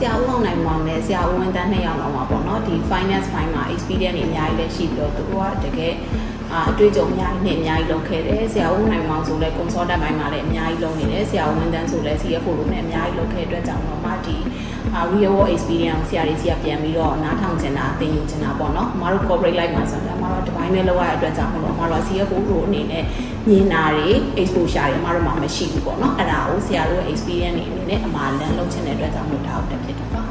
ဆရာဦးအောင်နိုင်မောင်နဲ့ဆရာဦးဝင်းတန်း2ယောက်လောက်ပါပေါ့နော်ဒီ finance ဘိုင်းမှာ experience တွေအများကြီးလည်းရှိပြီးတော့သူတို့ကတကယ်အတွေ့အကြုံအများကြီးနဲ့အများကြီးလုပ်ခဲ့တယ်ဆရာဦးနိုင်မောင်ဆိုလည်း consultant ဘိုင်းမှာလည်းအများကြီးလုပ်နေတယ်ဆရာဦးဝင်းတန်းဆိုလည်း CFO လို့နဲ့အများကြီးလုပ်ခဲ့တဲ့အတွက်ကြောင့်တော့မှဒီreal world experience ဆရာတွေစီကပြန်ပြီးတော့နားထောင်ချင်တာသင်ယူချင်တာပေါ့နော်အမတို့ corporate life မှာဆိုတော့အမတို့ဒီဘိုင်းနဲ့လောက်ရတဲ့အတွက်ကြောင့်မလို့အမတို့ CFO လို့အနေနဲ့မြင်တာတွေ exposure တွေအမတို့မှာမရှိဘူးပေါ့နော်အဲ့ဒါကိုဆရာတို့ experience တွေအနေနဲ့အမှားလန်းလုပ်ချင်တဲ့အတွက်ကြောင့်မလို့ဒါကိုတက်ဖြစ်တာပါ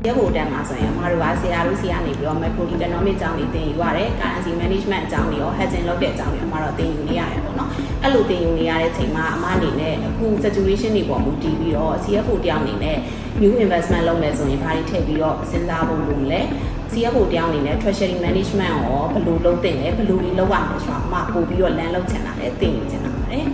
ရဖို့တန်းမှာဆိုရင်အမတို့ကဆရာတို့စီကနေပြီးတော့ macro economic အကြောင်းတွေသင်ယူရတယ် currency management အကြောင်းတွေရော hedging လုပ်တဲ့အကြောင်းတွေအမတို့သင်ယူနေရတယ်ပေါ့နော်အဲ့လိုသင်ယူနေရတဲ့အချိန်မှာအမအနေနဲ့အခု situation တွေပေါ်မူတည်ပြီးတော့ CFO တယောက်အနေနဲ့ new investment လုပ်မယ်ဆိုရင်ဘာတွေထည့်ပြီးတော့စဉ်းစားဖို့လိုမလဲ CFO တယောက်အနေနဲ့ treasury management ရောဘယ်လိုလုပ်သင့်လဲဘယ်လိုတွေလုပ်ရမလဲဆိုတာအမပို့ပြီးတော့လမ်းလုပ်ချင်တာလေသင်ယူချင်တာပါတယ်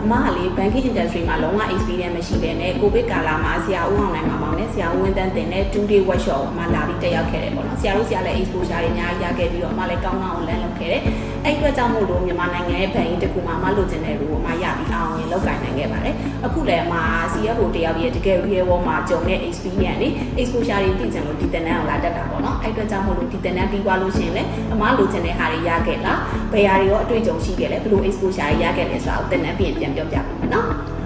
အမကလေ banking industry မှာလုံးဝ experience မရှိဘဲနဲ့ COVID ကာလမှာဆရာဦးအောင်နိုင်မှာပေါ့နဲ့ဆရာဦးဝင်းတန်းတင်တဲ့ 2-day workshop မှာလာပြီးတက်ရောက်ခဲ့တယ်ပေါ့နော်ဆရာတို့ဆရာလည်း exposure တွေအများကြီးရခဲ့ပြီးတော့အမလည်းကောင်းကောင်းလမ်းလုပ်ခဲ့တယ်အဲ့အတွက်ကြောင့်မို့လို့မြန်မာနိုင်ငံရဲ့ banking တစ်ခုမှာအမလိုချင်တဲ့လူကိုအမရပြီးအောင်ရင်လောက်ကိုင်နိုင်ခဲ့ပါတယ်အခုလည်းအမ CFO တယောက်ရဲ့တကယ် real world မှာကြုံတဲ့ experience တွေ exposure တွေသိချင်လို့ဒီတင်တန်းကိုလာတက်တာပေါ့နော်အဲ့အတွက်ကြောင့်မို့လို့ဒီတင်တန်းပြီးသွားလို့ရှိရင်လည်းအမလိုချင်တဲ့ဟာတွေရခဲ့လားဘယ်ဟာတွေရောအတွေ့အကြုံရှိခဲ့လဲဘယ်လို exposure တွေရခဲ့လဲဆိုတာကိုတင်တန်းပြင်ပြန်ပြောပြပါမယ်နော်